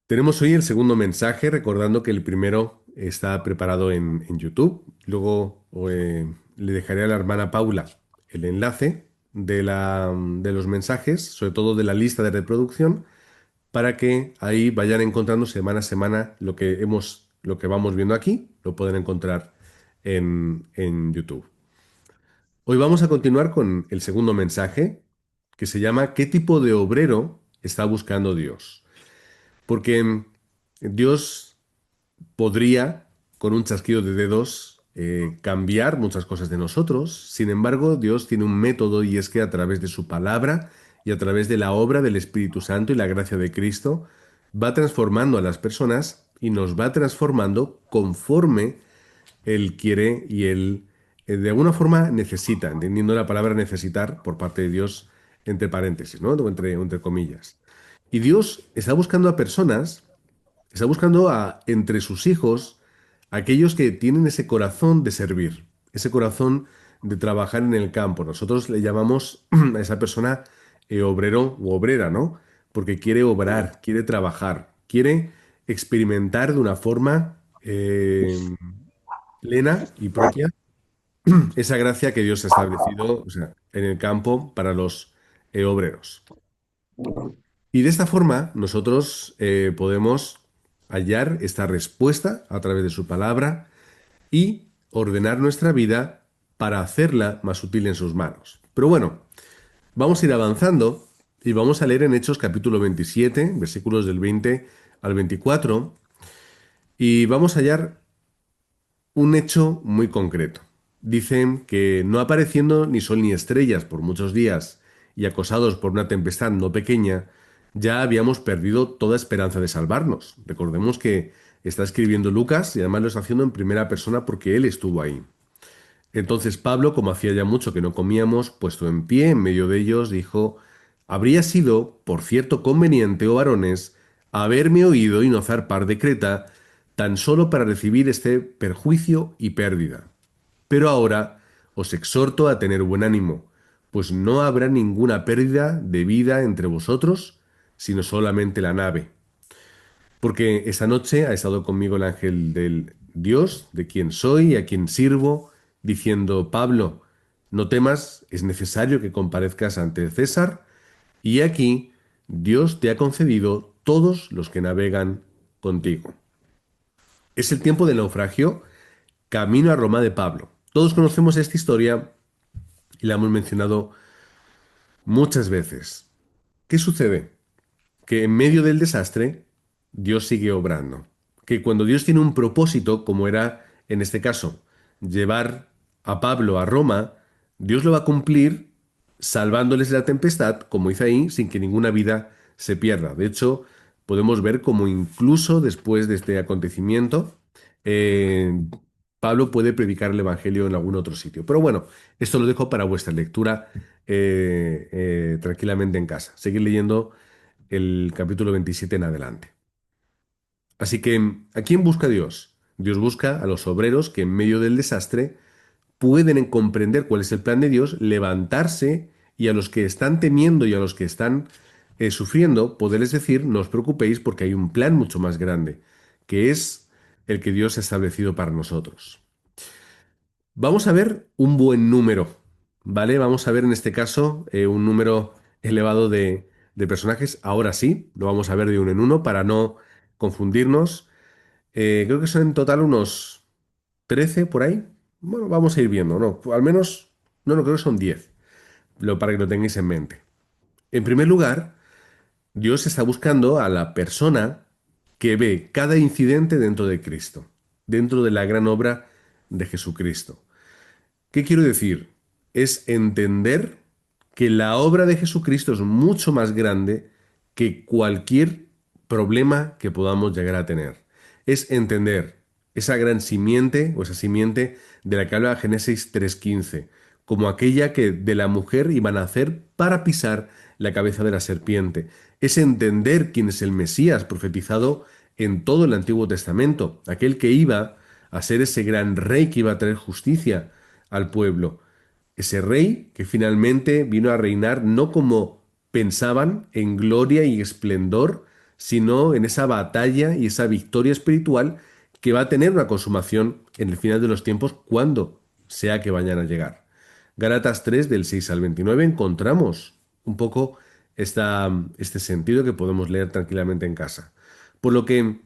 Tenemos hoy el segundo mensaje, recordando que el primero está preparado en YouTube. Luego le dejaré a la hermana Paula el enlace de los mensajes, sobre todo de la lista de reproducción, para que ahí vayan encontrando semana a semana lo que vamos viendo aquí, lo pueden encontrar en YouTube. Hoy vamos a continuar con el segundo mensaje, que se llama ¿Qué tipo de obrero está buscando Dios? Porque Dios podría, con un chasquido de dedos, cambiar muchas cosas de nosotros. Sin embargo, Dios tiene un método y es que a través de su palabra y a través de la obra del Espíritu Santo y la gracia de Cristo, va transformando a las personas y nos va transformando conforme Él quiere y Él de alguna forma necesita, entendiendo la palabra necesitar por parte de Dios entre paréntesis, ¿no? O entre comillas. Y Dios está buscando a personas. Está buscando entre sus hijos aquellos que tienen ese corazón de servir, ese corazón de trabajar en el campo. Nosotros le llamamos a esa persona obrero u obrera, ¿no? Porque quiere obrar, quiere trabajar, quiere experimentar de una forma plena y propia esa gracia que Dios ha establecido, o sea, en el campo para los obreros. Y de esta forma nosotros podemos hallar esta respuesta a través de su palabra y ordenar nuestra vida para hacerla más útil en sus manos. Pero bueno, vamos a ir avanzando y vamos a leer en Hechos capítulo 27, versículos del 20 al 24, y vamos a hallar un hecho muy concreto. Dicen que no apareciendo ni sol ni estrellas por muchos días y acosados por una tempestad no pequeña, ya habíamos perdido toda esperanza de salvarnos. Recordemos que está escribiendo Lucas y además lo está haciendo en primera persona porque él estuvo ahí. Entonces Pablo, como hacía ya mucho que no comíamos, puesto en pie en medio de ellos, dijo, habría sido, por cierto, conveniente, oh varones, haberme oído y no zarpar de Creta, tan solo para recibir este perjuicio y pérdida. Pero ahora os exhorto a tener buen ánimo, pues no habrá ninguna pérdida de vida entre vosotros, sino solamente la nave. Porque esta noche ha estado conmigo el ángel del Dios, de quien soy y a quien sirvo, diciendo, Pablo, no temas, es necesario que comparezcas ante César, y aquí Dios te ha concedido todos los que navegan contigo. Es el tiempo del naufragio, camino a Roma de Pablo. Todos conocemos esta historia y la hemos mencionado muchas veces. ¿Qué sucede? Que en medio del desastre, Dios sigue obrando. Que cuando Dios tiene un propósito, como era en este caso, llevar a Pablo a Roma, Dios lo va a cumplir salvándoles de la tempestad, como hizo ahí, sin que ninguna vida se pierda. De hecho, podemos ver como incluso después de este acontecimiento, eh, Pablo puede predicar el Evangelio en algún otro sitio. Pero bueno, esto lo dejo para vuestra lectura tranquilamente en casa. Seguir leyendo el capítulo 27 en adelante. Así que, ¿a quién busca Dios? Dios busca a los obreros que en medio del desastre pueden comprender cuál es el plan de Dios, levantarse y a los que están temiendo y a los que están sufriendo, poderles decir, no os preocupéis porque hay un plan mucho más grande, que es el que Dios ha establecido para nosotros. Vamos a ver un buen número, ¿vale? Vamos a ver en este caso un número elevado de personajes. Ahora sí, lo vamos a ver de uno en uno para no confundirnos. Creo que son en total unos 13 por ahí. Bueno, vamos a ir viendo, ¿no? Al menos, no, creo que son 10, para que lo tengáis en mente. En primer lugar, Dios está buscando a la persona que ve cada incidente dentro de Cristo, dentro de la gran obra de Jesucristo. ¿Qué quiero decir? Es entender que la obra de Jesucristo es mucho más grande que cualquier problema que podamos llegar a tener. Es entender esa gran simiente o esa simiente de la que habla Génesis 3:15, como aquella que de la mujer iban a hacer para pisar la cabeza de la serpiente. Es entender quién es el Mesías profetizado en todo el Antiguo Testamento, aquel que iba a ser ese gran rey que iba a traer justicia al pueblo. Ese rey que finalmente vino a reinar no como pensaban, en gloria y esplendor, sino en esa batalla y esa victoria espiritual que va a tener una consumación en el final de los tiempos cuando sea que vayan a llegar. Gálatas 3 del 6 al 29 encontramos un poco este sentido que podemos leer tranquilamente en casa. Por lo que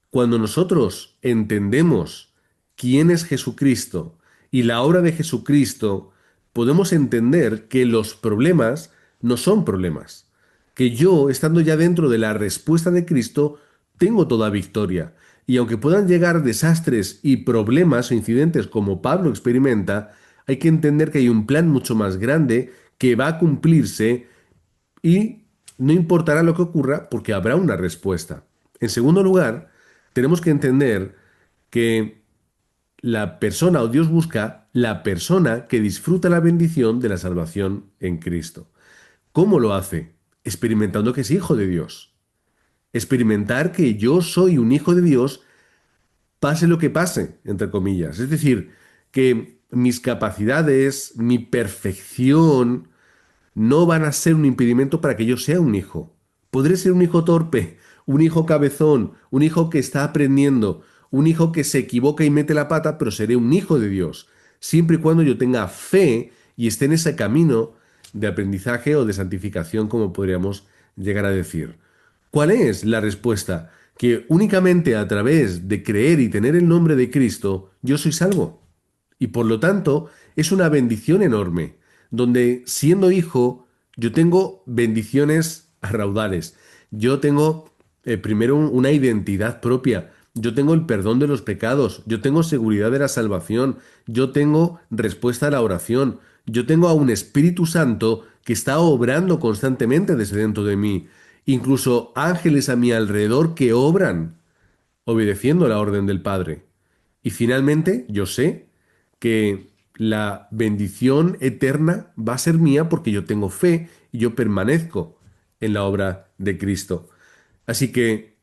cuando nosotros entendemos quién es Jesucristo y la obra de Jesucristo, podemos entender que los problemas no son problemas, que yo, estando ya dentro de la respuesta de Cristo, tengo toda victoria. Y aunque puedan llegar desastres y problemas o incidentes como Pablo experimenta, hay que entender que hay un plan mucho más grande que va a cumplirse y no importará lo que ocurra porque habrá una respuesta. En segundo lugar, tenemos que entender que la persona o Dios busca la persona que disfruta la bendición de la salvación en Cristo. ¿Cómo lo hace? Experimentando que es hijo de Dios. Experimentar que yo soy un hijo de Dios, pase lo que pase, entre comillas. Es decir, que mis capacidades, mi perfección, no van a ser un impedimento para que yo sea un hijo. Podré ser un hijo torpe, un hijo cabezón, un hijo que está aprendiendo, un hijo que se equivoca y mete la pata, pero seré un hijo de Dios, siempre y cuando yo tenga fe y esté en ese camino de aprendizaje o de santificación, como podríamos llegar a decir. ¿Cuál es la respuesta? Que únicamente a través de creer y tener el nombre de Cristo, yo soy salvo. Y por lo tanto, es una bendición enorme, donde siendo hijo, yo tengo bendiciones a raudales. Yo tengo primero una identidad propia. Yo tengo el perdón de los pecados. Yo tengo seguridad de la salvación. Yo tengo respuesta a la oración. Yo tengo a un Espíritu Santo que está obrando constantemente desde dentro de mí. Incluso ángeles a mi alrededor que obran obedeciendo la orden del Padre. Y finalmente, yo sé que la bendición eterna va a ser mía porque yo tengo fe y yo permanezco en la obra de Cristo. Así que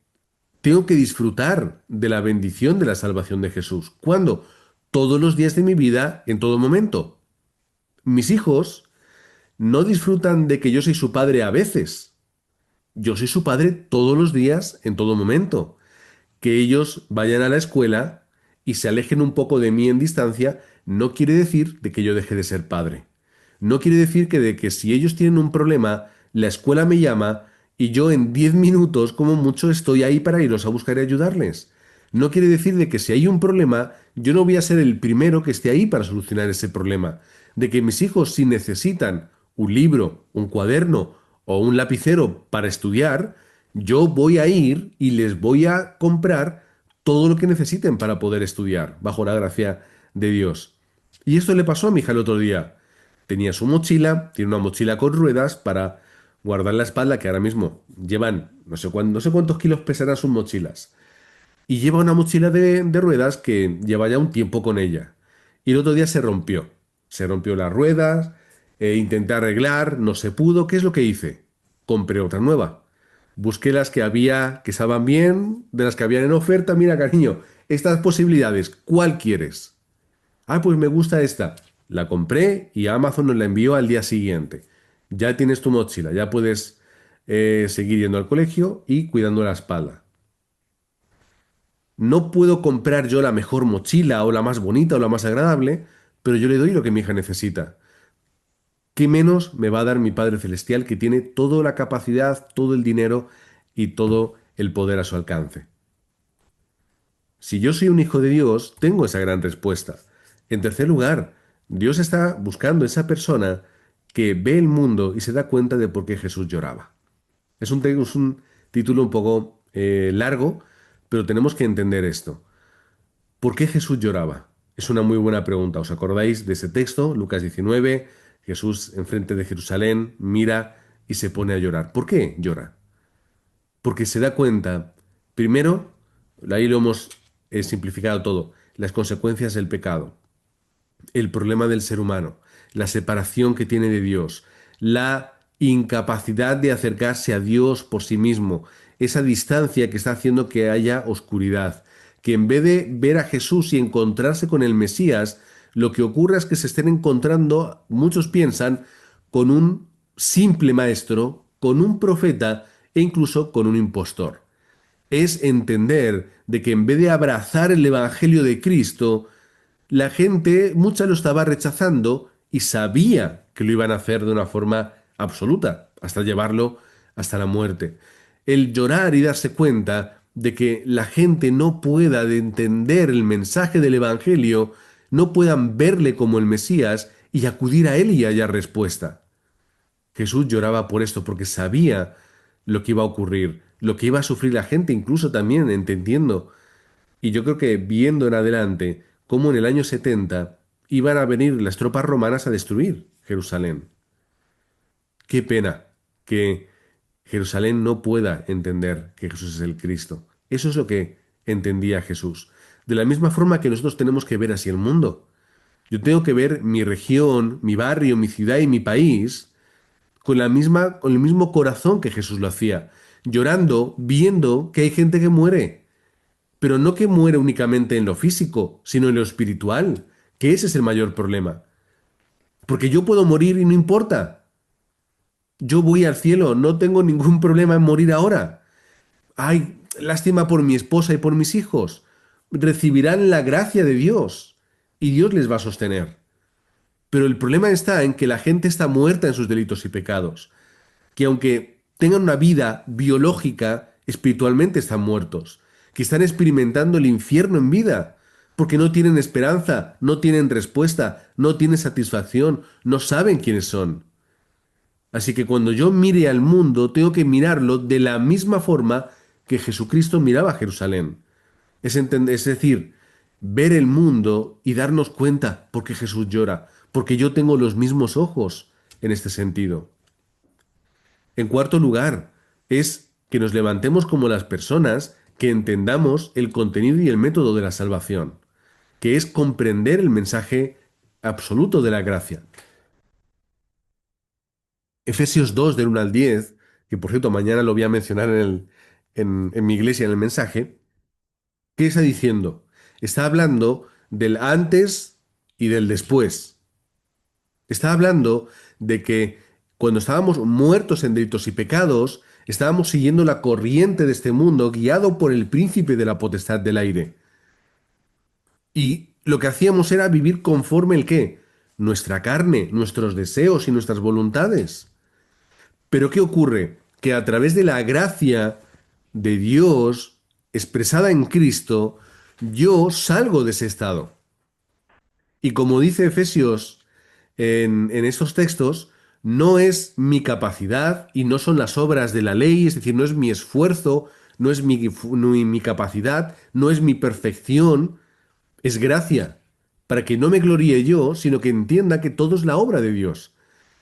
tengo que disfrutar de la bendición de la salvación de Jesús. ¿Cuándo? Todos los días de mi vida, en todo momento. Mis hijos no disfrutan de que yo soy su padre a veces. Yo soy su padre todos los días, en todo momento. Que ellos vayan a la escuela y se alejen un poco de mí en distancia, no quiere decir de que yo deje de ser padre. No quiere decir que de que si ellos tienen un problema, la escuela me llama y yo en 10 minutos como mucho estoy ahí para irlos a buscar y ayudarles. No quiere decir de que si hay un problema, yo no voy a ser el primero que esté ahí para solucionar ese problema. De que mis hijos si necesitan un libro, un cuaderno o un lapicero para estudiar, yo voy a ir y les voy a comprar todo lo que necesiten para poder estudiar, bajo la gracia de Dios. Y esto le pasó a mi hija el otro día. Tenía su mochila, tiene una mochila con ruedas para guardar la espalda, que ahora mismo llevan, no sé cuántos kilos pesarán sus mochilas. Y lleva una mochila de ruedas que lleva ya un tiempo con ella. Y el otro día se rompió. Se rompió las ruedas, intenté arreglar, no se pudo. ¿Qué es lo que hice? Compré otra nueva. Busqué las que había, que estaban bien, de las que habían en oferta. Mira, cariño, estas posibilidades, ¿cuál quieres? Ah, pues me gusta esta. La compré y Amazon nos la envió al día siguiente. Ya tienes tu mochila, ya puedes seguir yendo al colegio y cuidando la espalda. No puedo comprar yo la mejor mochila o la más bonita o la más agradable, pero yo le doy lo que mi hija necesita. ¿Qué menos me va a dar mi Padre Celestial que tiene toda la capacidad, todo el dinero y todo el poder a su alcance? Si yo soy un hijo de Dios, tengo esa gran respuesta. En tercer lugar, Dios está buscando esa persona que ve el mundo y se da cuenta de por qué Jesús lloraba. Es un título un poco largo, pero tenemos que entender esto. ¿Por qué Jesús lloraba? Es una muy buena pregunta. ¿Os acordáis de ese texto? Lucas 19, Jesús enfrente de Jerusalén mira y se pone a llorar. ¿Por qué llora? Porque se da cuenta, primero, ahí lo hemos simplificado todo, las consecuencias del pecado, el problema del ser humano, la separación que tiene de Dios, la incapacidad de acercarse a Dios por sí mismo, esa distancia que está haciendo que haya oscuridad, que en vez de ver a Jesús y encontrarse con el Mesías, lo que ocurre es que se estén encontrando, muchos piensan, con un simple maestro, con un profeta e incluso con un impostor. es entender de que en vez de abrazar el Evangelio de Cristo, la gente, mucha lo estaba rechazando y sabía que lo iban a hacer de una forma absoluta, hasta llevarlo hasta la muerte. El llorar y darse cuenta de que la gente no pueda de entender el mensaje del Evangelio, no puedan verle como el Mesías y acudir a él y hallar respuesta. Jesús lloraba por esto porque sabía lo que iba a ocurrir, lo que iba a sufrir la gente, incluso también entendiendo. Y yo creo que viendo en adelante cómo en el año 70 iban a venir las tropas romanas a destruir Jerusalén. Qué pena que Jerusalén no pueda entender que Jesús es el Cristo. Eso es lo que entendía Jesús. De la misma forma que nosotros tenemos que ver así el mundo. Yo tengo que ver mi región, mi barrio, mi ciudad y mi país con el mismo corazón que Jesús lo hacía, llorando, viendo que hay gente que muere, pero no que muere únicamente en lo físico, sino en lo espiritual, que ese es el mayor problema. Porque yo puedo morir y no importa. Yo voy al cielo, no tengo ningún problema en morir ahora. Ay, lástima por mi esposa y por mis hijos. Recibirán la gracia de Dios y Dios les va a sostener. Pero el problema está en que la gente está muerta en sus delitos y pecados, que aunque tengan una vida biológica, espiritualmente están muertos, que están experimentando el infierno en vida, porque no tienen esperanza, no tienen respuesta, no tienen satisfacción, no saben quiénes son. Así que cuando yo mire al mundo, tengo que mirarlo de la misma forma que Jesucristo miraba a Jerusalén. Es decir, ver el mundo y darnos cuenta por qué Jesús llora, porque yo tengo los mismos ojos en este sentido. En cuarto lugar, es que nos levantemos como las personas que entendamos el contenido y el método de la salvación, que es comprender el mensaje absoluto de la gracia. Efesios 2, del 1 al 10, que por cierto mañana lo voy a mencionar en mi iglesia en el mensaje, ¿qué está diciendo? Está hablando del antes y del después. Está hablando de que cuando estábamos muertos en delitos y pecados, estábamos siguiendo la corriente de este mundo, guiado por el príncipe de la potestad del aire. Y lo que hacíamos era vivir conforme el qué? Nuestra carne, nuestros deseos y nuestras voluntades. Pero ¿qué ocurre? Que a través de la gracia de Dios expresada en Cristo, yo salgo de ese estado. Y como dice Efesios en estos textos, no es mi capacidad y no son las obras de la ley, es decir, no es mi esfuerzo, no es mi capacidad, no es mi perfección, es gracia, para que no me gloríe yo, sino que entienda que todo es la obra de Dios.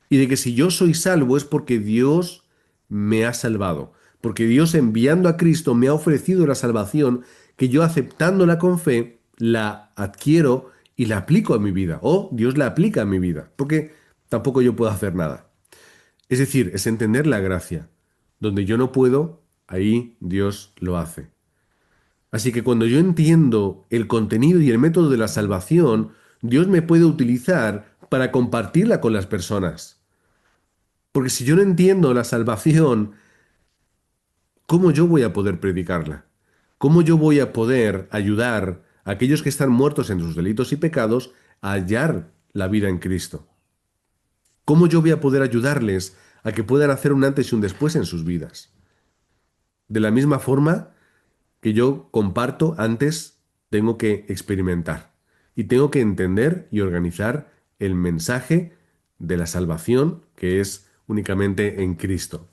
Y de que si yo soy salvo es porque Dios me ha salvado, porque Dios enviando a Cristo me ha ofrecido la salvación que yo aceptándola con fe, la adquiero y la aplico a mi vida, o Dios la aplica a mi vida, porque tampoco yo puedo hacer nada. Es decir, es entender la gracia. Donde yo no puedo, ahí Dios lo hace. Así que cuando yo entiendo el contenido y el método de la salvación, Dios me puede utilizar para compartirla con las personas. Porque si yo no entiendo la salvación, ¿cómo yo voy a poder predicarla? ¿Cómo yo voy a poder ayudar a aquellos que están muertos en sus delitos y pecados a hallar la vida en Cristo? ¿Cómo yo voy a poder ayudarles a que puedan hacer un antes y un después en sus vidas? De la misma forma que yo comparto, antes tengo que experimentar y tengo que entender y organizar el mensaje de la salvación que es únicamente en Cristo.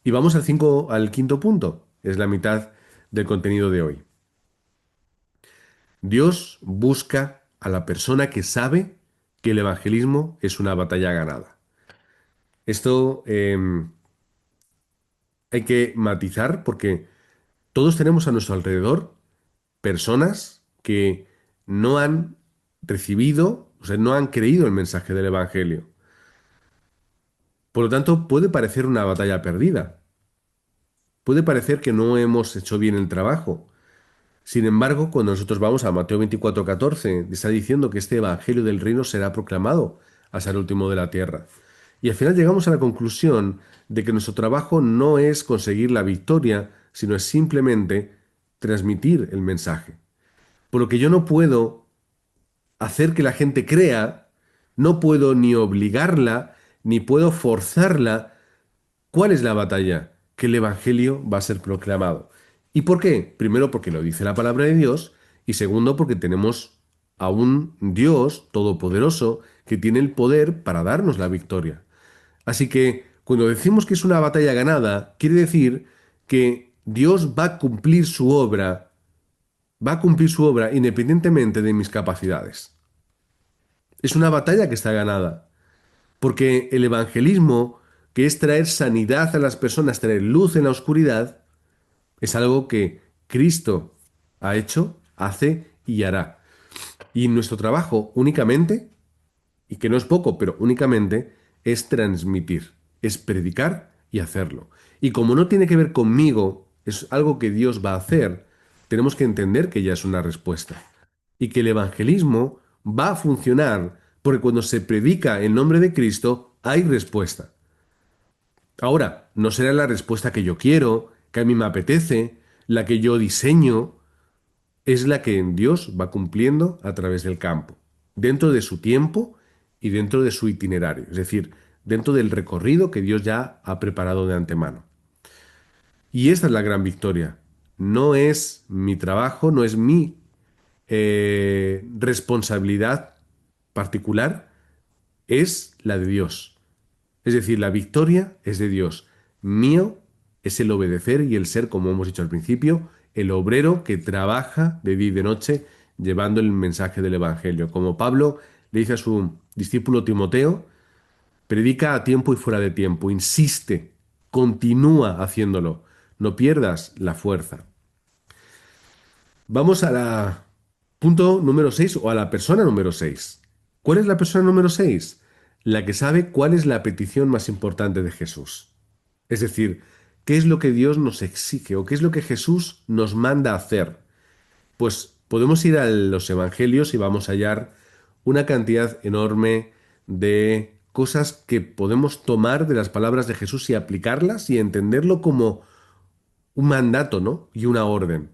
Y vamos al quinto punto, es la mitad del contenido de hoy. Dios busca a la persona que sabe que el evangelismo es una batalla ganada. Esto hay que matizar porque todos tenemos a nuestro alrededor personas que no han recibido, o sea, no han creído el mensaje del evangelio. Por lo tanto, puede parecer una batalla perdida. Puede parecer que no hemos hecho bien el trabajo. Sin embargo, cuando nosotros vamos a Mateo 24:14, está diciendo que este evangelio del reino será proclamado hasta el último de la tierra. Y al final llegamos a la conclusión de que nuestro trabajo no es conseguir la victoria, sino es simplemente transmitir el mensaje. Por lo que yo no puedo hacer que la gente crea, no puedo ni obligarla, ni puedo forzarla. ¿Cuál es la batalla? Que el Evangelio va a ser proclamado. ¿Y por qué? Primero, porque lo dice la palabra de Dios, y segundo, porque tenemos a un Dios todopoderoso que tiene el poder para darnos la victoria. Así que cuando decimos que es una batalla ganada, quiere decir que Dios va a cumplir su obra independientemente de mis capacidades. Es una batalla que está ganada, porque el evangelismo, que es traer sanidad a las personas, traer luz en la oscuridad, es algo que Cristo ha hecho, hace y hará. Y nuestro trabajo únicamente, y que no es poco, pero únicamente, es transmitir, es predicar y hacerlo. Y como no tiene que ver conmigo, es algo que Dios va a hacer, tenemos que entender que ya es una respuesta. Y que el evangelismo va a funcionar porque cuando se predica en nombre de Cristo, hay respuesta. Ahora, no será la respuesta que yo quiero, que a mí me apetece, la que yo diseño, es la que Dios va cumpliendo a través del campo, dentro de su tiempo y dentro de su itinerario, es decir, dentro del recorrido que Dios ya ha preparado de antemano. Y esta es la gran victoria. No es mi trabajo, no es mi responsabilidad particular, es la de Dios. Es decir, la victoria es de Dios. Mío es el obedecer y el ser, como hemos dicho al principio, el obrero que trabaja de día y de noche llevando el mensaje del Evangelio. Como Pablo le dice a su discípulo Timoteo, predica a tiempo y fuera de tiempo, insiste, continúa haciéndolo, no pierdas la fuerza. Vamos a la punto número 6 o a la persona número 6. ¿Cuál es la persona número 6? La que sabe cuál es la petición más importante de Jesús. Es decir, ¿qué es lo que Dios nos exige o qué es lo que Jesús nos manda hacer? Pues podemos ir a los evangelios y vamos a hallar una cantidad enorme de cosas que podemos tomar de las palabras de Jesús y aplicarlas y entenderlo como un mandato, ¿no? Y una orden.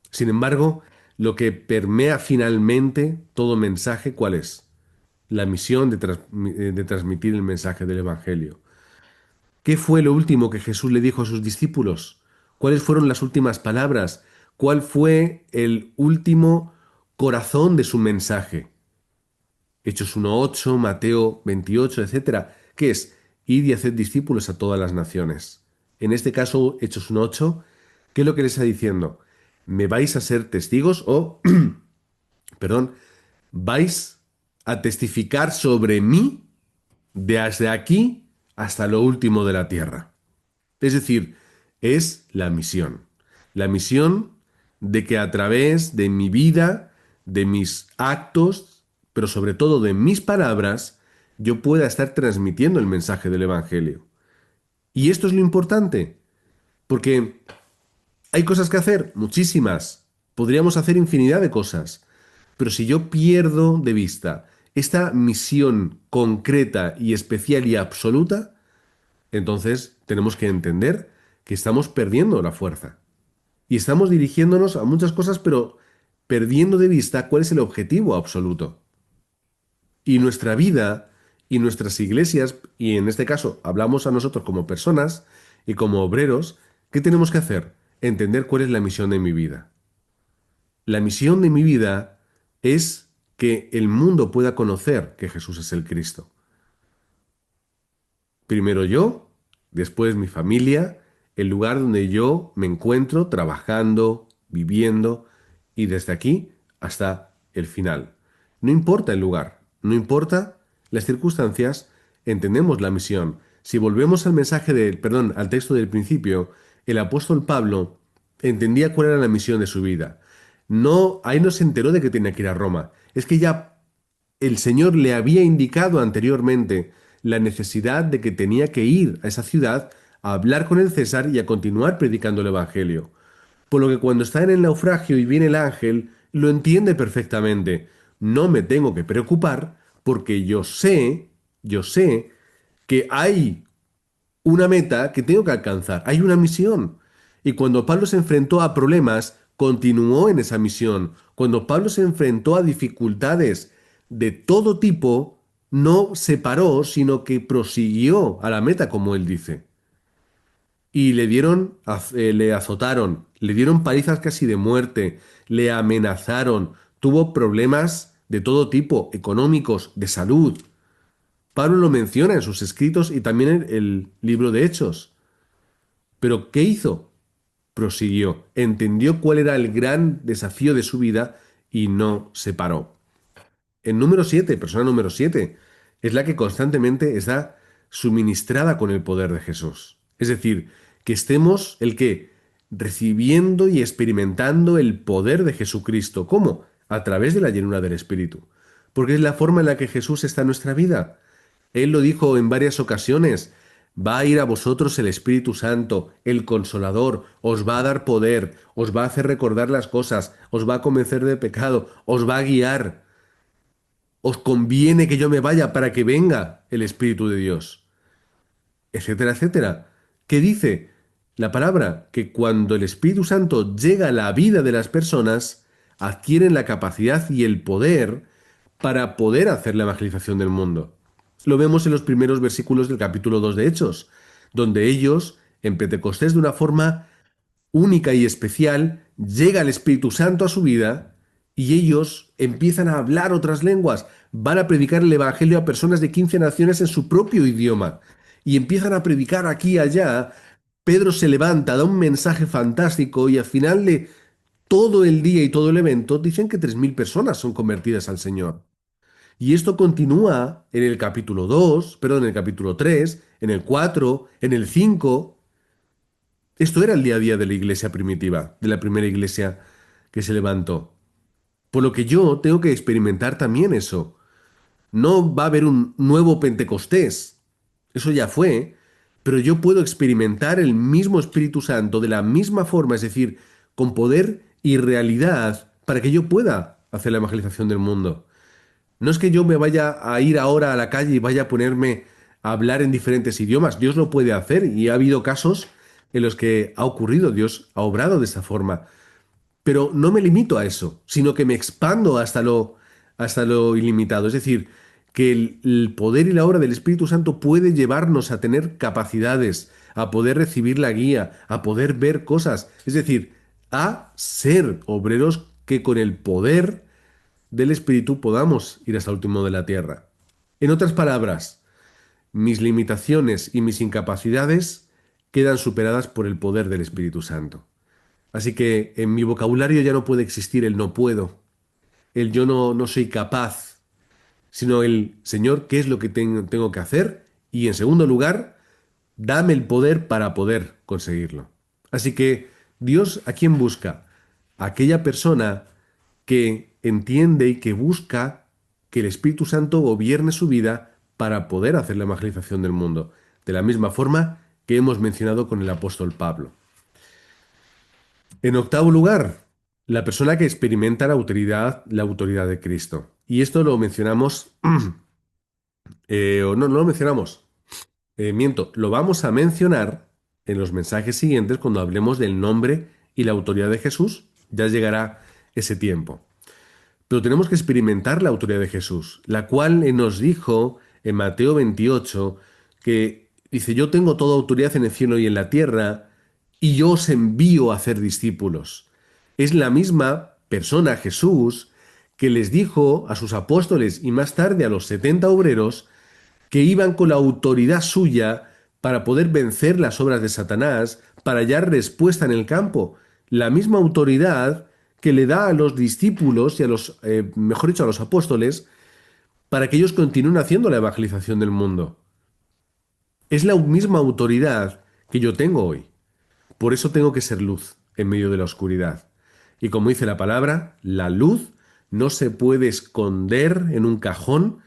Sin embargo, lo que permea finalmente todo mensaje, ¿cuál es? La misión de transmitir el mensaje del Evangelio. ¿Qué fue lo último que Jesús le dijo a sus discípulos? ¿Cuáles fueron las últimas palabras? ¿Cuál fue el último corazón de su mensaje? Hechos 1:8, Mateo 28, etcétera. ¿Qué es? Id y haced discípulos a todas las naciones. En este caso, Hechos 1:8, ¿qué es lo que le está diciendo? Me vais a ser testigos o, perdón, vais a testificar sobre mí desde aquí hasta lo último de la tierra. Es decir, es la misión. La misión de que a través de mi vida, de mis actos, pero sobre todo de mis palabras, yo pueda estar transmitiendo el mensaje del Evangelio. Y esto es lo importante, porque hay cosas que hacer, muchísimas. Podríamos hacer infinidad de cosas. Pero si yo pierdo de vista esta misión concreta y especial y absoluta, entonces tenemos que entender que estamos perdiendo la fuerza. Y estamos dirigiéndonos a muchas cosas, pero perdiendo de vista cuál es el objetivo absoluto. Y nuestra vida y nuestras iglesias, y en este caso hablamos a nosotros como personas y como obreros, ¿qué tenemos que hacer? Entender cuál es la misión de mi vida. La misión de mi vida es que el mundo pueda conocer que Jesús es el Cristo. Primero yo, después mi familia, el lugar donde yo me encuentro trabajando, viviendo y desde aquí hasta el final. No importa el lugar, no importa las circunstancias, entendemos la misión. Si volvemos al mensaje del, perdón, al texto del principio, el apóstol Pablo entendía cuál era la misión de su vida. No, ahí no se enteró de que tenía que ir a Roma. Es que ya el Señor le había indicado anteriormente la necesidad de que tenía que ir a esa ciudad a hablar con el César y a continuar predicando el Evangelio. Por lo que cuando está en el naufragio y viene el ángel, lo entiende perfectamente. No me tengo que preocupar porque yo sé que hay una meta que tengo que alcanzar, hay una misión. Y cuando Pablo se enfrentó a problemas, continuó en esa misión. Cuando Pablo se enfrentó a dificultades de todo tipo, no se paró, sino que prosiguió a la meta, como él dice. Y le azotaron, le dieron palizas casi de muerte, le amenazaron, tuvo problemas de todo tipo, económicos, de salud. Pablo lo menciona en sus escritos y también en el libro de Hechos. Pero ¿qué hizo? Prosiguió, entendió cuál era el gran desafío de su vida y no se paró. El número 7, persona número 7, es la que constantemente está suministrada con el poder de Jesús. Es decir, que estemos el que recibiendo y experimentando el poder de Jesucristo. ¿Cómo? A través de la llenura del Espíritu. Porque es la forma en la que Jesús está en nuestra vida. Él lo dijo en varias ocasiones. Va a ir a vosotros el Espíritu Santo, el Consolador, os va a dar poder, os va a hacer recordar las cosas, os va a convencer de pecado, os va a guiar. Os conviene que yo me vaya para que venga el Espíritu de Dios, etcétera, etcétera. ¿Qué dice la palabra? Que cuando el Espíritu Santo llega a la vida de las personas, adquieren la capacidad y el poder para poder hacer la evangelización del mundo. Lo vemos en los primeros versículos del capítulo 2 de Hechos, donde ellos, en Pentecostés, de una forma única y especial, llega el Espíritu Santo a su vida y ellos empiezan a hablar otras lenguas, van a predicar el Evangelio a personas de 15 naciones en su propio idioma y empiezan a predicar aquí y allá. Pedro se levanta, da un mensaje fantástico y al final de todo el día y todo el evento dicen que 3.000 personas son convertidas al Señor. Y esto continúa en el capítulo 2, perdón, en el capítulo 3, en el 4, en el 5. Esto era el día a día de la iglesia primitiva, de la primera iglesia que se levantó. Por lo que yo tengo que experimentar también eso. No va a haber un nuevo Pentecostés. Eso ya fue. Pero yo puedo experimentar el mismo Espíritu Santo de la misma forma, es decir, con poder y realidad, para que yo pueda hacer la evangelización del mundo. No es que yo me vaya a ir ahora a la calle y vaya a ponerme a hablar en diferentes idiomas. Dios lo puede hacer y ha habido casos en los que ha ocurrido, Dios ha obrado de esa forma. Pero no me limito a eso, sino que me expando hasta lo ilimitado. Es decir, que el poder y la obra del Espíritu Santo puede llevarnos a tener capacidades, a poder recibir la guía, a poder ver cosas. Es decir, a ser obreros que con el poder del Espíritu podamos ir hasta el último de la tierra. En otras palabras, mis limitaciones y mis incapacidades quedan superadas por el poder del Espíritu Santo. Así que en mi vocabulario ya no puede existir el no puedo, el yo no soy capaz, sino el Señor, ¿qué es lo que tengo que hacer? Y en segundo lugar, dame el poder para poder conseguirlo. Así que Dios, ¿a quién busca? A aquella persona que entiende y que busca que el Espíritu Santo gobierne su vida para poder hacer la evangelización del mundo, de la misma forma que hemos mencionado con el apóstol Pablo. En octavo lugar, la persona que experimenta la autoridad de Cristo. Y esto lo mencionamos, o no lo mencionamos, miento, lo vamos a mencionar en los mensajes siguientes cuando hablemos del nombre y la autoridad de Jesús. Ya llegará ese tiempo. Pero tenemos que experimentar la autoridad de Jesús, la cual Él nos dijo en Mateo 28, que dice, yo tengo toda autoridad en el cielo y en la tierra, y yo os envío a hacer discípulos. Es la misma persona, Jesús, que les dijo a sus apóstoles y más tarde a los 70 obreros que iban con la autoridad suya para poder vencer las obras de Satanás, para hallar respuesta en el campo. La misma autoridad que le da a los discípulos y a los, mejor dicho, a los apóstoles, para que ellos continúen haciendo la evangelización del mundo. Es la misma autoridad que yo tengo hoy. Por eso tengo que ser luz en medio de la oscuridad. Y como dice la palabra, la luz no se puede esconder en un cajón,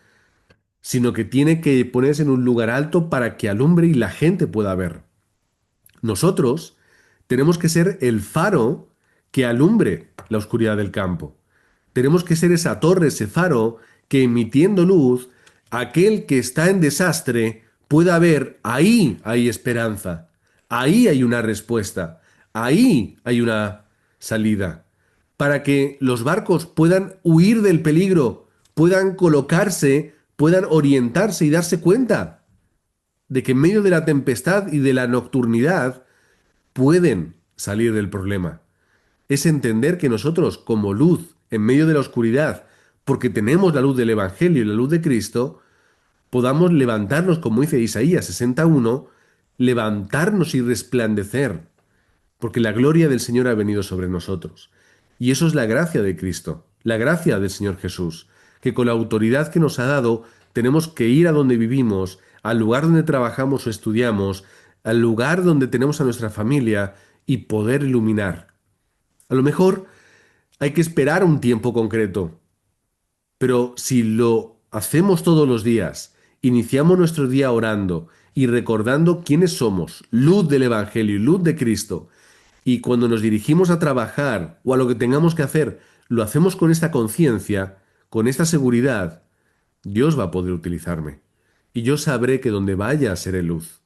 sino que tiene que ponerse en un lugar alto para que alumbre y la gente pueda ver. Nosotros tenemos que ser el faro que alumbre la oscuridad del campo. Tenemos que ser esa torre, ese faro, que emitiendo luz, aquel que está en desastre pueda ver, ahí hay esperanza, ahí hay una respuesta, Ahí hay una salida para que los barcos puedan huir del peligro, puedan colocarse, puedan orientarse y darse cuenta de que en medio de la tempestad y de la nocturnidad pueden salir del problema. Es entender que nosotros, como luz en medio de la oscuridad, porque tenemos la luz del Evangelio y la luz de Cristo, podamos levantarnos, como dice Isaías 61, levantarnos y resplandecer, porque la gloria del Señor ha venido sobre nosotros. Y eso es la gracia de Cristo, la gracia del Señor Jesús, que con la autoridad que nos ha dado tenemos que ir a donde vivimos, al lugar donde trabajamos o estudiamos, al lugar donde tenemos a nuestra familia y poder iluminar. A lo mejor hay que esperar un tiempo concreto, pero si lo hacemos todos los días, iniciamos nuestro día orando y recordando quiénes somos, luz del Evangelio y luz de Cristo, y cuando nos dirigimos a trabajar o a lo que tengamos que hacer, lo hacemos con esta conciencia, con esta seguridad, Dios va a poder utilizarme. Y yo sabré que donde vaya seré luz.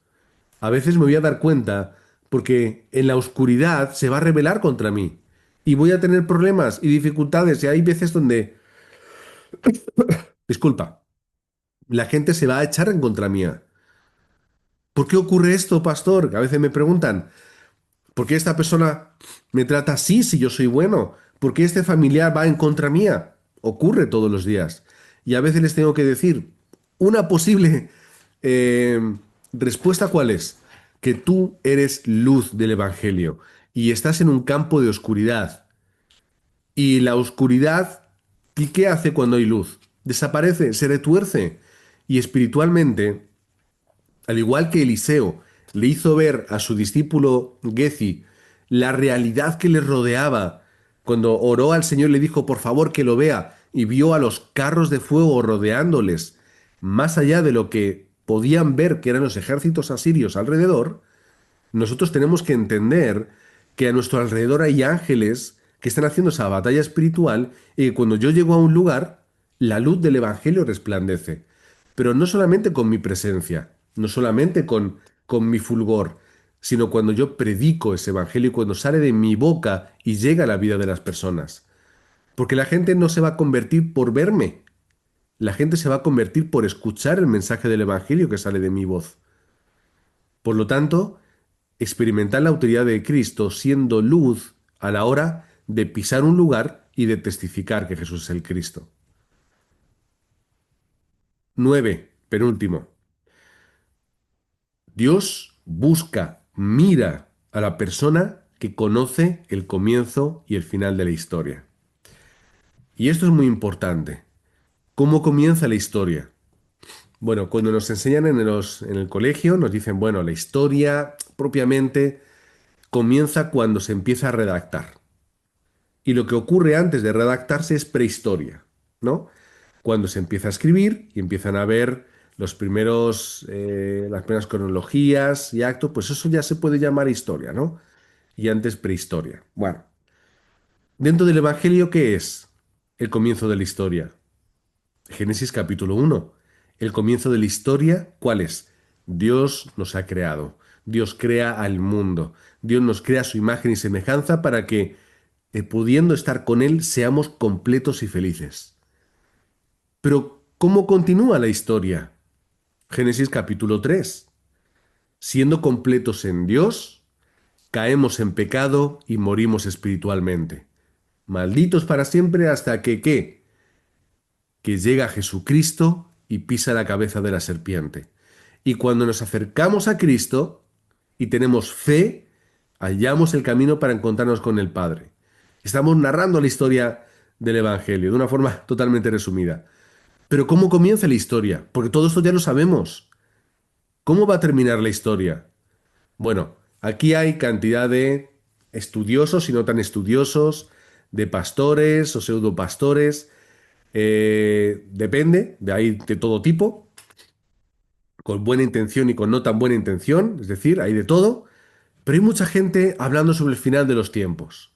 A veces me voy a dar cuenta porque en la oscuridad se va a rebelar contra mí. Y voy a tener problemas y dificultades. Y hay veces donde, disculpa, la gente se va a echar en contra mía. ¿Por qué ocurre esto, pastor? A veces me preguntan. ¿Por qué esta persona me trata así si yo soy bueno? ¿Por qué este familiar va en contra mía? Ocurre todos los días. Y a veces les tengo que decir, una posible eh, respuesta ¿cuál es? Que tú eres luz del Evangelio y estás en un campo de oscuridad. Y la oscuridad, ¿y qué hace cuando hay luz? Desaparece, se retuerce. Y espiritualmente, al igual que Eliseo le hizo ver a su discípulo Gezi la realidad que le rodeaba, cuando oró al Señor le dijo, por favor, que lo vea, y vio a los carros de fuego rodeándoles, más allá de lo que podían ver que eran los ejércitos asirios alrededor, nosotros tenemos que entender que a nuestro alrededor hay ángeles que están haciendo esa batalla espiritual y que cuando yo llego a un lugar, la luz del Evangelio resplandece. Pero no solamente con mi presencia, no solamente con mi fulgor, sino cuando yo predico ese Evangelio y cuando sale de mi boca y llega a la vida de las personas. Porque la gente no se va a convertir por verme, la gente se va a convertir por escuchar el mensaje del Evangelio que sale de mi voz. Por lo tanto, experimentar la autoridad de Cristo siendo luz a la hora de pisar un lugar y de testificar que Jesús es el Cristo. 9, penúltimo. Dios busca, mira a la persona que conoce el comienzo y el final de la historia. Y esto es muy importante. ¿Cómo comienza la historia? Bueno, cuando nos enseñan en el colegio, nos dicen, bueno, la historia propiamente comienza cuando se empieza a redactar. Y lo que ocurre antes de redactarse es prehistoria, ¿no? Cuando se empieza a escribir y empiezan a ver las primeras cronologías y actos, pues eso ya se puede llamar historia, ¿no? Y antes prehistoria. Bueno, dentro del Evangelio, ¿qué es el comienzo de la historia? Génesis capítulo 1. El comienzo de la historia, ¿cuál es? Dios nos ha creado. Dios crea al mundo. Dios nos crea a su imagen y semejanza para que, pudiendo estar con Él, seamos completos y felices. Pero, ¿cómo continúa la historia? Génesis capítulo 3. Siendo completos en Dios, caemos en pecado y morimos espiritualmente. Malditos para siempre hasta que, ¿qué? Que llega Jesucristo y pisa la cabeza de la serpiente. Y cuando nos acercamos a Cristo y tenemos fe, hallamos el camino para encontrarnos con el Padre. Estamos narrando la historia del Evangelio de una forma totalmente resumida. Pero ¿cómo comienza la historia? Porque todo esto ya lo sabemos. ¿Cómo va a terminar la historia? Bueno, aquí hay cantidad de estudiosos y no tan estudiosos, de pastores o pseudopastores, depende, de ahí de todo tipo, con buena intención y con no tan buena intención, es decir, hay de todo, pero hay mucha gente hablando sobre el final de los tiempos.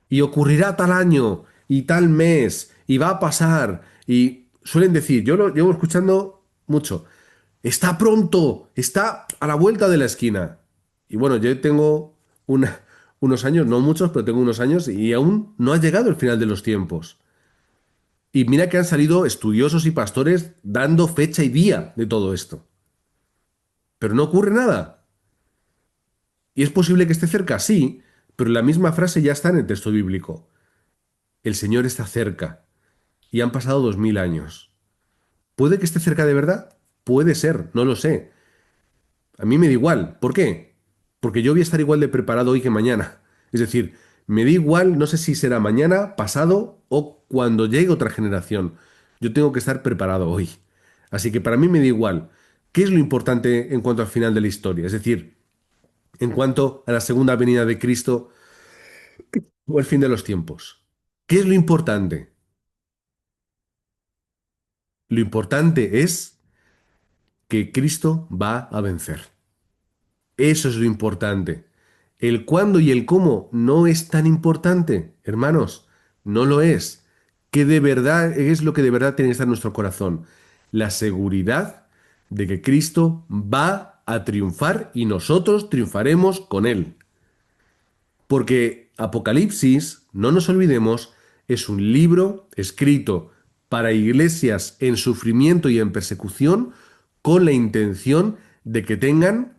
Y ocurrirá tal año y tal mes y va a pasar y suelen decir, yo lo llevo escuchando mucho, está pronto, está a la vuelta de la esquina. Y bueno, yo tengo una, unos años, no muchos, pero tengo unos años y aún no ha llegado el final de los tiempos. Y mira que han salido estudiosos y pastores dando fecha y día de todo esto. Pero no ocurre nada. Y es posible que esté cerca, sí, pero la misma frase ya está en el texto bíblico. El Señor está cerca y han pasado 2000 años. ¿Puede que esté cerca de verdad? Puede ser, no lo sé. A mí me da igual. ¿Por qué? Porque yo voy a estar igual de preparado hoy que mañana. Es decir, me da igual, no sé si será mañana, pasado o cuando llegue otra generación. Yo tengo que estar preparado hoy. Así que para mí me da igual. ¿Qué es lo importante en cuanto al final de la historia? Es decir, en cuanto a la segunda venida de Cristo o el fin de los tiempos. ¿Qué es lo importante? Lo importante es que Cristo va a vencer. Eso es lo importante. El cuándo y el cómo no es tan importante, hermanos, no lo es. ¿Qué de verdad es lo que de verdad tiene que estar en nuestro corazón? La seguridad de que Cristo va a triunfar y nosotros triunfaremos con Él. Porque Apocalipsis, no nos olvidemos, es un libro escrito para iglesias en sufrimiento y en persecución con la intención de que tengan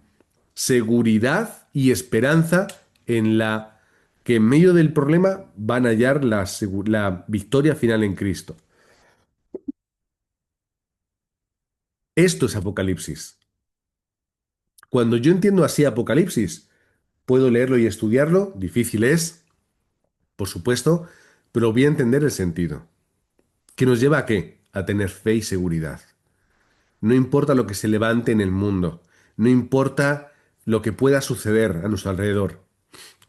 seguridad y esperanza en la que en medio del problema van a hallar la victoria final en Cristo. Esto es Apocalipsis. Cuando yo entiendo así Apocalipsis, puedo leerlo y estudiarlo, difícil es, por supuesto, pero voy a entender el sentido. ¿Que nos lleva a qué? A tener fe y seguridad. No importa lo que se levante en el mundo, no importa lo que pueda suceder a nuestro alrededor,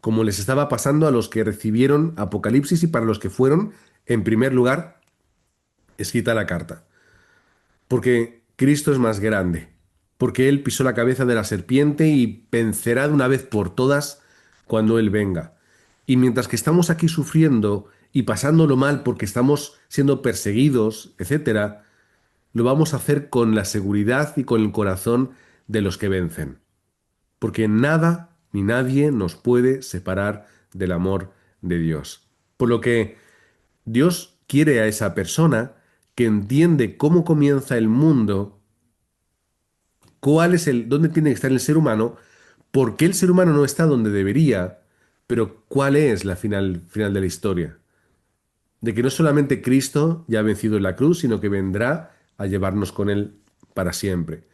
como les estaba pasando a los que recibieron Apocalipsis y para los que fueron, en primer lugar, escrita la carta. Porque Cristo es más grande, porque Él pisó la cabeza de la serpiente y vencerá de una vez por todas cuando Él venga. Y mientras que estamos aquí sufriendo y pasándolo mal porque estamos siendo perseguidos, etcétera, lo vamos a hacer con la seguridad y con el corazón de los que vencen. Porque nada ni nadie nos puede separar del amor de Dios. Por lo que Dios quiere a esa persona que entiende cómo comienza el mundo, dónde tiene que estar el ser humano, por qué el ser humano no está donde debería, pero cuál es la final de la historia. De que no solamente Cristo ya ha vencido en la cruz, sino que vendrá a llevarnos con Él para siempre.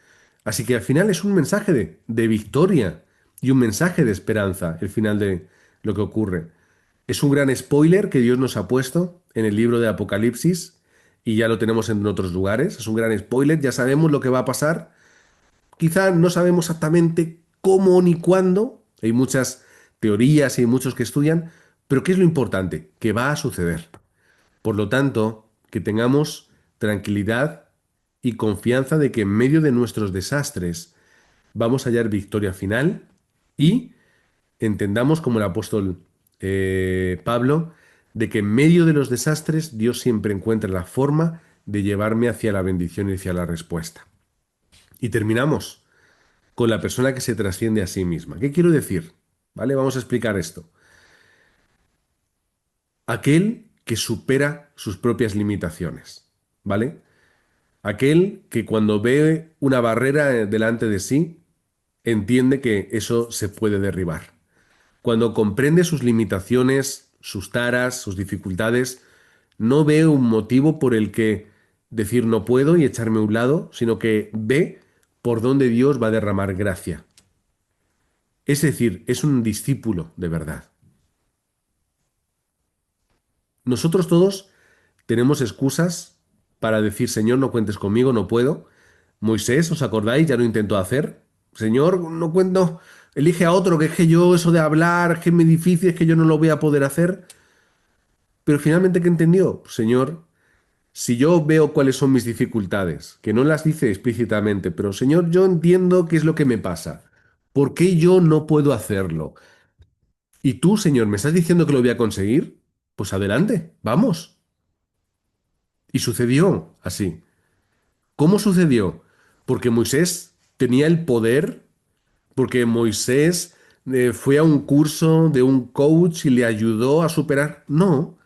Así que al final es un mensaje de victoria y un mensaje de esperanza, el final de lo que ocurre. Es un gran spoiler que Dios nos ha puesto en el libro de Apocalipsis y ya lo tenemos en otros lugares. Es un gran spoiler, ya sabemos lo que va a pasar. Quizá no sabemos exactamente cómo ni cuándo. Hay muchas teorías y hay muchos que estudian, pero ¿qué es lo importante? Que va a suceder. Por lo tanto, que tengamos tranquilidad y confianza de que en medio de nuestros desastres vamos a hallar victoria final y entendamos como el apóstol Pablo, de que en medio de los desastres Dios siempre encuentra la forma de llevarme hacia la bendición y hacia la respuesta. Y terminamos con la persona que se trasciende a sí misma. ¿Qué quiero decir? ¿Vale? Vamos a explicar esto. Aquel que supera sus propias limitaciones. ¿Vale? Aquel que cuando ve una barrera delante de sí, entiende que eso se puede derribar. Cuando comprende sus limitaciones, sus taras, sus dificultades, no ve un motivo por el que decir no puedo y echarme a un lado, sino que ve por dónde Dios va a derramar gracia. Es decir, es un discípulo de verdad. Nosotros todos tenemos excusas para decir, Señor, no cuentes conmigo, no puedo. Moisés, ¿os acordáis? Ya lo intentó hacer. Señor, no cuento, elige a otro, que es que yo eso de hablar, es que es muy difícil, es que yo no lo voy a poder hacer. Pero finalmente, ¿qué entendió? Señor, si yo veo cuáles son mis dificultades, que no las dice explícitamente, pero Señor, yo entiendo qué es lo que me pasa. ¿Por qué yo no puedo hacerlo? Y tú, Señor, ¿me estás diciendo que lo voy a conseguir? Pues adelante, vamos. Y sucedió así. ¿Cómo sucedió? Porque Moisés tenía el poder, porque Moisés fue a un curso de un coach y le ayudó a superar. No,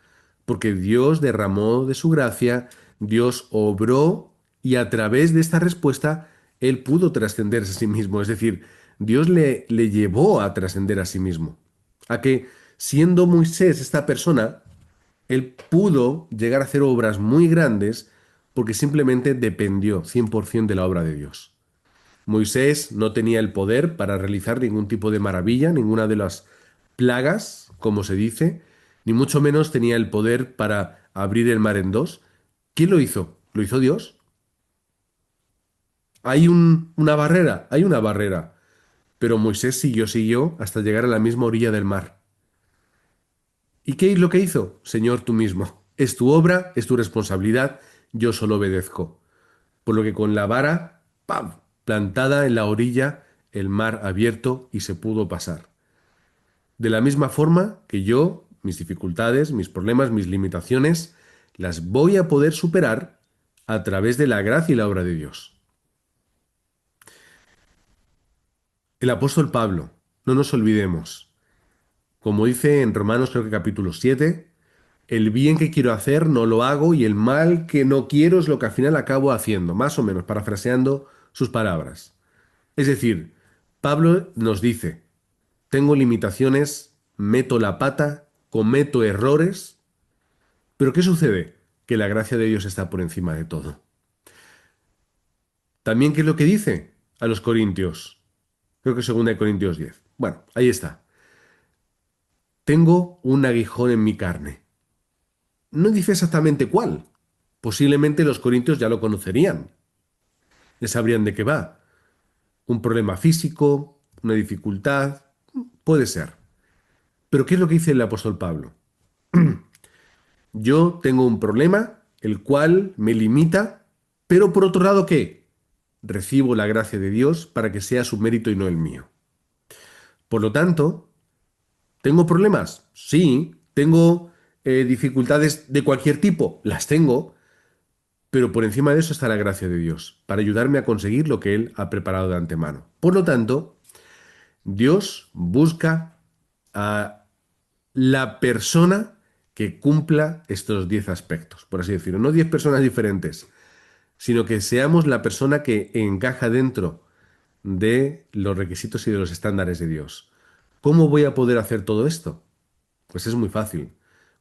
porque Dios derramó de su gracia, Dios obró y a través de esta respuesta él pudo trascender a sí mismo. Es decir, Dios le llevó a trascender a sí mismo. A que siendo Moisés esta persona, él pudo llegar a hacer obras muy grandes porque simplemente dependió 100% de la obra de Dios. Moisés no tenía el poder para realizar ningún tipo de maravilla, ninguna de las plagas, como se dice, ni mucho menos tenía el poder para abrir el mar en dos. ¿Quién lo hizo? ¿Lo hizo Dios? Una barrera, hay una barrera, pero Moisés siguió hasta llegar a la misma orilla del mar. ¿Y qué es lo que hizo? Señor, tú mismo. Es tu obra, es tu responsabilidad, yo solo obedezco. Por lo que con la vara, ¡pam!, plantada en la orilla, el mar abierto y se pudo pasar. De la misma forma que yo, mis dificultades, mis problemas, mis limitaciones, las voy a poder superar a través de la gracia y la obra de Dios. El apóstol Pablo, no nos olvidemos, como dice en Romanos creo que capítulo 7, el bien que quiero hacer no lo hago y el mal que no quiero es lo que al final acabo haciendo, más o menos, parafraseando sus palabras. Es decir, Pablo nos dice, tengo limitaciones, meto la pata, cometo errores, pero ¿qué sucede? Que la gracia de Dios está por encima de todo. También, ¿qué es lo que dice a los corintios? Creo que 2 Corintios 10. Bueno, ahí está. Tengo un aguijón en mi carne. No dice exactamente cuál. Posiblemente los corintios ya lo conocerían. Ya sabrían de qué va. Un problema físico, una dificultad, puede ser. Pero ¿qué es lo que dice el apóstol Pablo? Yo tengo un problema, el cual me limita, pero por otro lado, ¿qué? Recibo la gracia de Dios para que sea su mérito y no el mío. Por lo tanto, ¿tengo problemas? Sí. ¿Tengo dificultades de cualquier tipo? Las tengo, pero por encima de eso está la gracia de Dios, para ayudarme a conseguir lo que Él ha preparado de antemano. Por lo tanto, Dios busca a la persona que cumpla estos 10 aspectos, por así decirlo. No 10 personas diferentes, sino que seamos la persona que encaja dentro de los requisitos y de los estándares de Dios. ¿Cómo voy a poder hacer todo esto? Pues es muy fácil.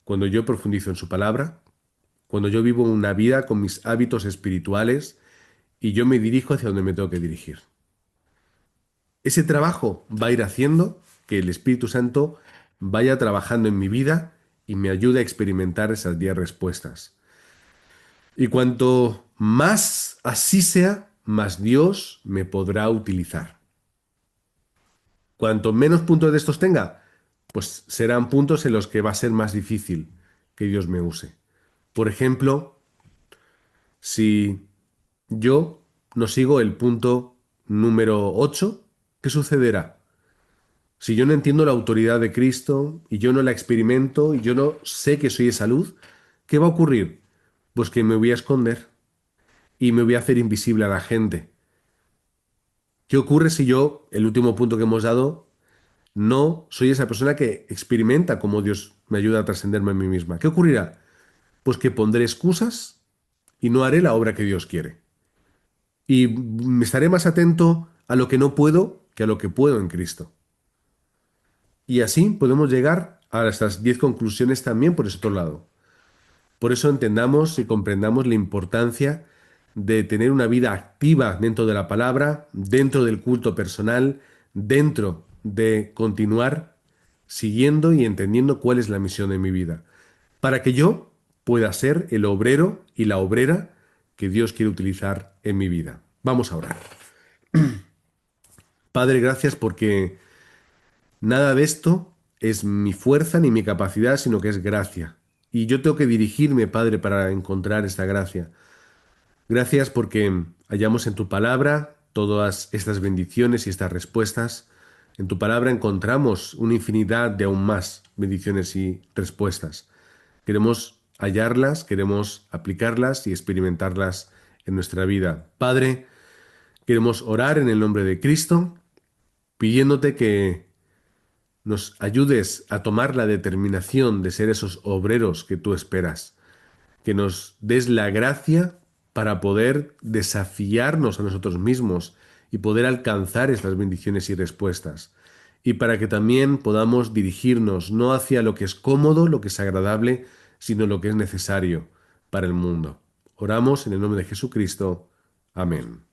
Cuando yo profundizo en su palabra, cuando yo vivo una vida con mis hábitos espirituales y yo me dirijo hacia donde me tengo que dirigir. Ese trabajo va a ir haciendo que el Espíritu Santo vaya trabajando en mi vida y me ayude a experimentar esas 10 respuestas. Y cuanto más así sea, más Dios me podrá utilizar. Cuanto menos puntos de estos tenga, pues serán puntos en los que va a ser más difícil que Dios me use. Por ejemplo, si yo no sigo el punto número 8, ¿qué sucederá? Si yo no entiendo la autoridad de Cristo y yo no la experimento y yo no sé que soy esa luz, ¿qué va a ocurrir? Pues que me voy a esconder y me voy a hacer invisible a la gente. ¿Qué ocurre si yo, el último punto que hemos dado, no soy esa persona que experimenta cómo Dios me ayuda a trascenderme a mí misma? ¿Qué ocurrirá? Pues que pondré excusas y no haré la obra que Dios quiere. Y me estaré más atento a lo que no puedo que a lo que puedo en Cristo. Y así podemos llegar a estas 10 conclusiones también por ese otro lado. Por eso entendamos y comprendamos la importancia de tener una vida activa dentro de la palabra, dentro del culto personal, dentro de continuar siguiendo y entendiendo cuál es la misión de mi vida, para que yo pueda ser el obrero y la obrera que Dios quiere utilizar en mi vida. Vamos a orar. Padre, gracias porque nada de esto es mi fuerza ni mi capacidad, sino que es gracia. Y yo tengo que dirigirme, Padre, para encontrar esta gracia. Gracias porque hallamos en tu palabra todas estas bendiciones y estas respuestas. En tu palabra encontramos una infinidad de aún más bendiciones y respuestas. Queremos hallarlas, queremos aplicarlas y experimentarlas en nuestra vida. Padre, queremos orar en el nombre de Cristo, pidiéndote que nos ayudes a tomar la determinación de ser esos obreros que tú esperas, que nos des la gracia para poder desafiarnos a nosotros mismos y poder alcanzar estas bendiciones y respuestas. Y para que también podamos dirigirnos no hacia lo que es cómodo, lo que es agradable, sino lo que es necesario para el mundo. Oramos en el nombre de Jesucristo. Amén.